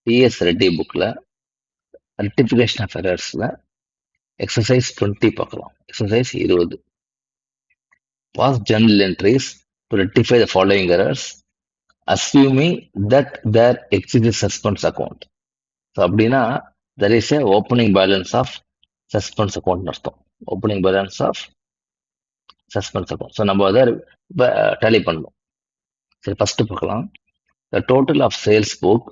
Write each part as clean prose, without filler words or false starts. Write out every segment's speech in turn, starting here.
DS Reddy புக்ல rectification of எரர்ஸ்ல exercise 20 பார்க்கலாம். Exercise 20. Pass journal entries to rectify the following errors assuming that there exists a suspense account. ஸோ அப்படின்னா there is a opening balance of suspense account அர்த்தம். opening balance of suspense account. So நம்ம அதை tally பண்ணணும். சரி, first பார்க்கலாம். The total of sales book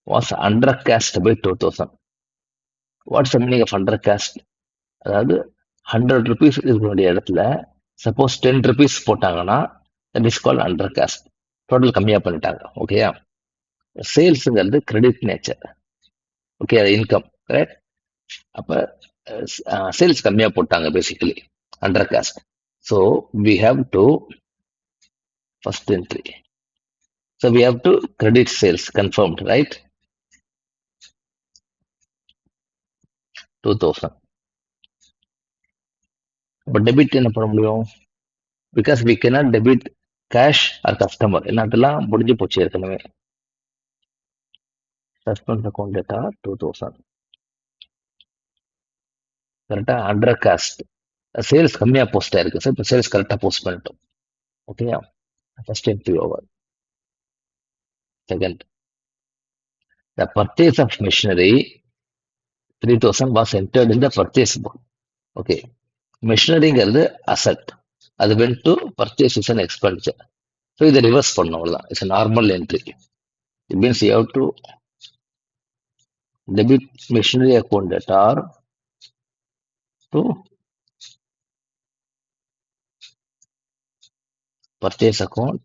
was undercast by 2000. What's the meaning of undercast? அதாவது 100 rupees இருக்க வேண்டிய இடத்துல சப்போஸ் 10 rupees போட்டாங்கன்னா that is called undercast. Total கம்மியா பண்ணிட்டாங்க. ஓகேயா? சேல்ஸுங்கிறது கிரெடிட் நேச்சர். ஓகே, அது இன்கம். கரெக்ட்? அப்ப சேல்ஸ் கம்மியா போட்டாங்க basically, undercast. So we have to first entry. So we have to credit sales confirmed, right? 2000. அப்ப டெபிட் என்ன பண்ண முடியும்? Because we cannot debit cash or customer. என்னட்டெல்லாம் முடிஞ்சு போச்சு ஏற்கனவே. Suspense account data 2000. கரெக்டா? Undercast. சேல்ஸ் கம்மியா போஸ்ட் ஆயிருக்கு. சார் இப்போ சேல்ஸ் கரெக்டா போஸ்ட் பண்ணிட்டோம். ஓகேயா? First entry over. Second, the purchase of machinery 3000 was entered in the purchase book. Okay, machineryங்கிறது அசட், அது went to purchase is an expenditure. So இதை ரிவர்ஸ் பண்ணணும், அவ்வளோதான். It's a normal entry. It means you have to debit machinery account data to purchase account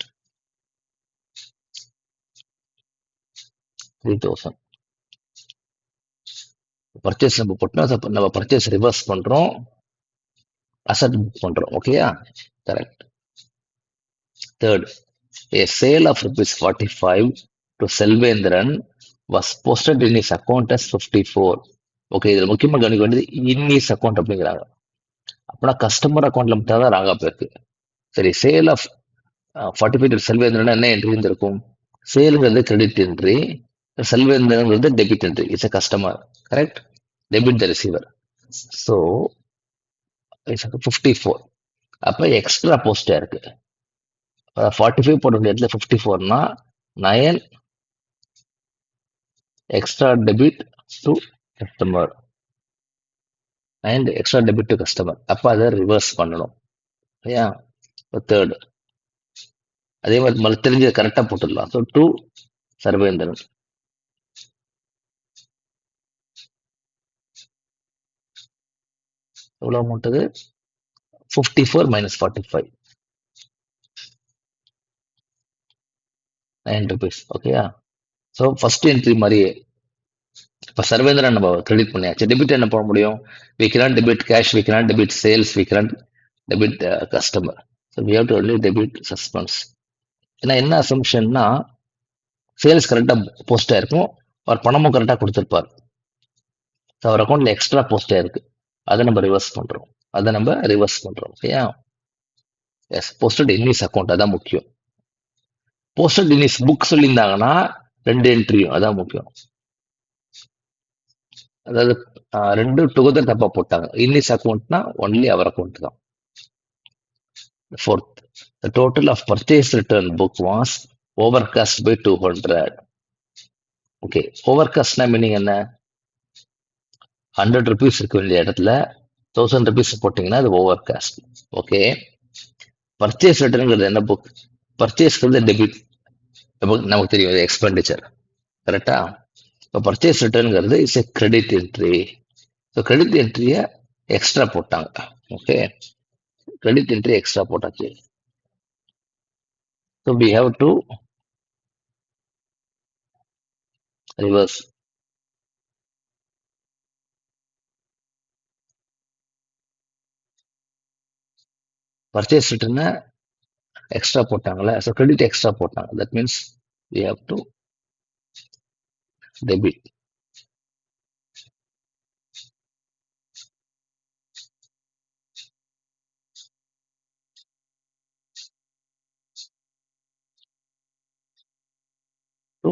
3000. Purchase நம்ம போட்டோம்னா நம்ம purchase reverse பண்றோம், asset book பண்றோம். ஓகேயா? Correct. Third, a sale of rupees 45 to Selvendran was posted in his account as 54. Okay, இதுல முக்கியமா கவனிக்க வேண்டியது இன் ஹிஸ் அக்கௌண்ட் அப்படிங்கிறாங்க. அப்படின்னா கஸ்டமர் அக்கௌண்ட்ல மட்டும் தான் ராங்கா போயிருக்கு. சரி, சேல் ஆஃப் 45 டு செல்வேந்திரன் என்ன என்ட்ரி இருந்திருக்கும்? சேலுங்கிறது கிரெடிட் என்ட்ரி, செல்வேந்திரங்கிறது debit entry. It's a customer. Correct? Debit the receiver. So 54. அப்ப எக்ஸ்ட்ரா போஸ்டா இருக்கு. 45 போட வேண்டிய இடத்துல 54னா 9 extra debit to customer and extra debit to customer. அப்ப அதை ரிவர்ஸ் பண்ணணும். சரியா? தேர்ட், அதே மாதிரி தெரிஞ்ச கரெக்டா போட்டுடலாம். So to Sarvendran. எவ்வளவு அமௌண்ட் அது? 54 minus 45, 9 rupees. ஓகேயா? ஸோ ஃபர்ஸ்ட் என்ட்ரி மாதிரியே இப்போ சர்வேந்திரன் நம்ம கிரெடிட் பண்ணியாச்சு. டெபிட் என்ன பண்ண முடியும்? we cannot debit cash, we cannot debit sales, we cannot debit customer. So we have to only debit suspense. ஏன்னா என்ன அசம்ஷன்னா சேல்ஸ் கரெக்டா போஸ்ட் ஆயிருக்கும், அவர் பணமும் கரெக்டா கொடுத்துருப்பார். அவர் அக்கௌண்ட்ல எக்ஸ்ட்ரா போஸ்ட் ஆயிருக்கு, அதை நம்ம ரிவர்ஸ் பண்றோம். ஓகேயா? Yes, posted in is account, அதான் முக்கியம். போஸ்டட் இன் இஸ் புக் சொல்லியிருந்தாங்கன்னா 2 என்ட்ரியும், அதான் முக்கியம். அதாவது 2 டுகெதர் தப்பா போட்டாங்க. இன் இஸ் அக்கௌண்ட்னா ஒன்லி அவர் அக்கௌண்ட் தான். Fourth, the total of purchase return book was overcast by 200. Okay, ஓவர்காஸ்ட்னா மீனிங் என்ன? 100 rupees இருக்க வேண்டிய இடத்துல 1000 rupees போட்டீங்கன்னா அது ஓவர்காஸ்ட். ஓகே, பர்ச்சேஸ் ரிட்டர்ன்ங்கிறது என்ன புக்? பர்ச்சேஸ்ங்கிறது டெபிட், நமக்கு தெரியும் எக்ஸ்பெண்டிச்சர். கரெக்டா? இப்போ பர்ச்சேஸ் ரிட்டர்ன்ங்கிறது is a credit entry. So credit என்ட்ரியை எக்ஸ்ட்ரா போட்டாங்க. ஓகே, கிரெடிட் என்ட்ரி எக்ஸ்ட்ரா போட்டாச்சு. So we have to reverse. Purchase ரிட்டர்னை எக்ஸ்ட்ரா போட்டாங்களே, ஸோ கிரெடிட் எக்ஸ்ட்ரா போட்டாங்க. That means we have to debit. To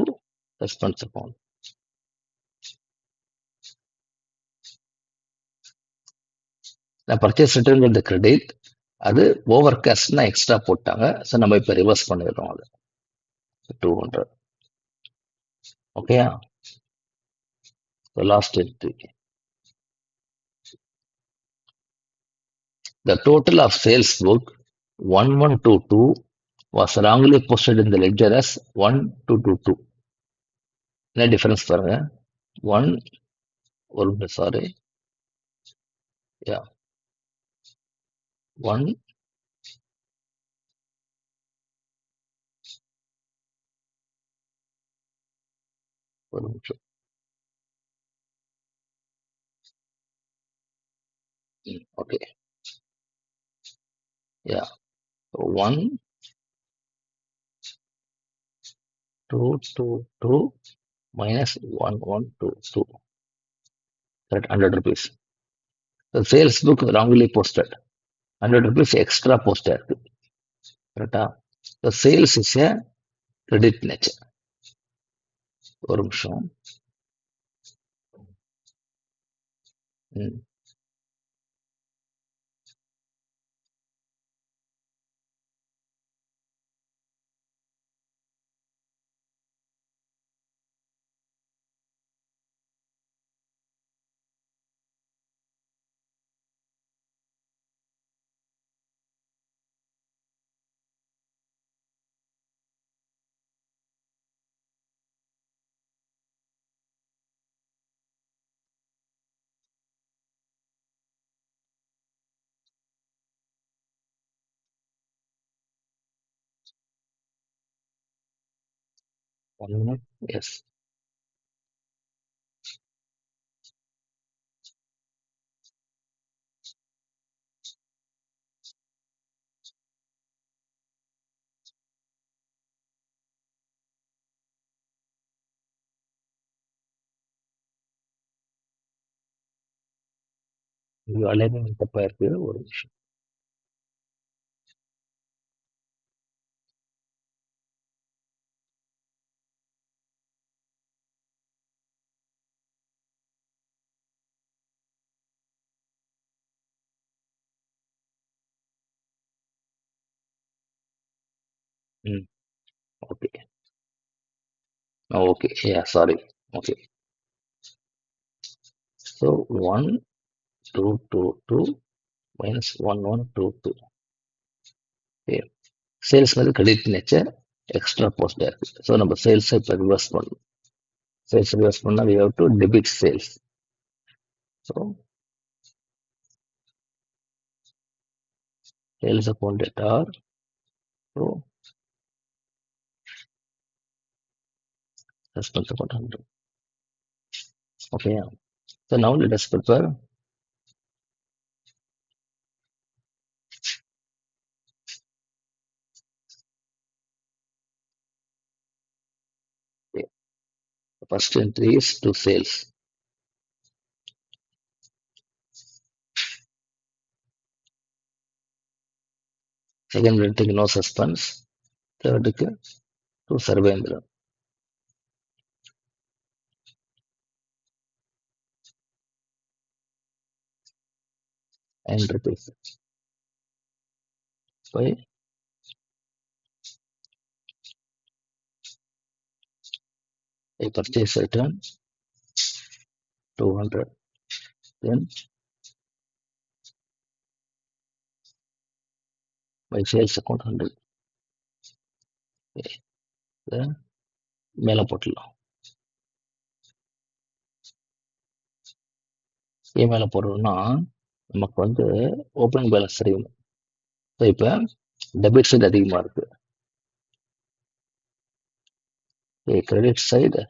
suspense account. நான் purchase return credit, அது over கேஷ்னா extra போட்டாங்க. ஸோ நம்ம இப்போ ரிவர்ஸ் பண்ணிடுறோம் அது 200. ஓகேயா? Last entry. The total of sales book 1122 was wrongly posted in the ledger as 1222. என்ன டிஃபரன்ஸ் பாருங்க. 1 ஒரு சாரி யா 1 ஒரு நிமிஷம். Okay yeah 1222 minus 1122. Correct, 100 rupees. The sales book wrongly posted. 100 rupees extra posted. Correct. The sales is a credit nature. ஒரு நிமிஷம். ம். One minute. Yes. இது alignment தப்பா இருக்கு. ஒரு நிமிஷம். ம். ஓகே. ஓகே. யா sorry. Okay. So 1222 minus 1122. Okay. Sales வந்து கிரெடிட் நேச்சர், எக்ஸ்ட்ரா போஸ்டா இருக்கு. ஸோ நம்ம சேல்ஸை இப்போ ரிவர்ஸ் பண்ணணும். சேல்ஸ் ரிவர்ஸ் பண்ணால் we have to debit sales. So sales account debtor. So suspense account 100. Okay. So now let us prepare the first entry is to sales. Second entry no suspense. Third to Sarvendra. And rupees. By a purchase return 200. Then by sales account 100. Okay. Then மேலே போட்டுடலாம். ஏன் மேலே போடுறோம்னா நமக்கு வந்து opening balance தெரியும். So இப்போ debit side அதிகமாக இருக்கு. கிரெடிட் சைடு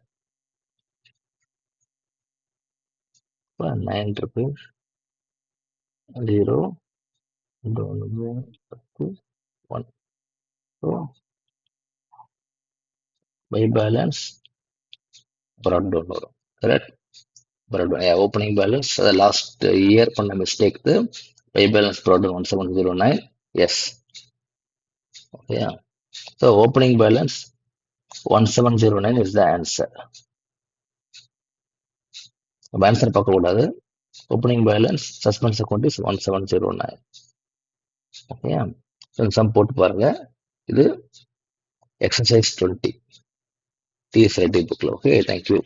இப்போ 9 rupees 0 1. So by balance brought down வரும். Correct? Opening balance last year பண்ண mistake by balance brought down 1709. Yes. Okay. So opening balance 1709 is the answer. நம்ம answer பார்க்க கூடாது. Opening balance suspense account is 1709. Okay, sum போட்டு பாருங்க. இது exercise 20 TS ID புக்ல. Okay, thank you.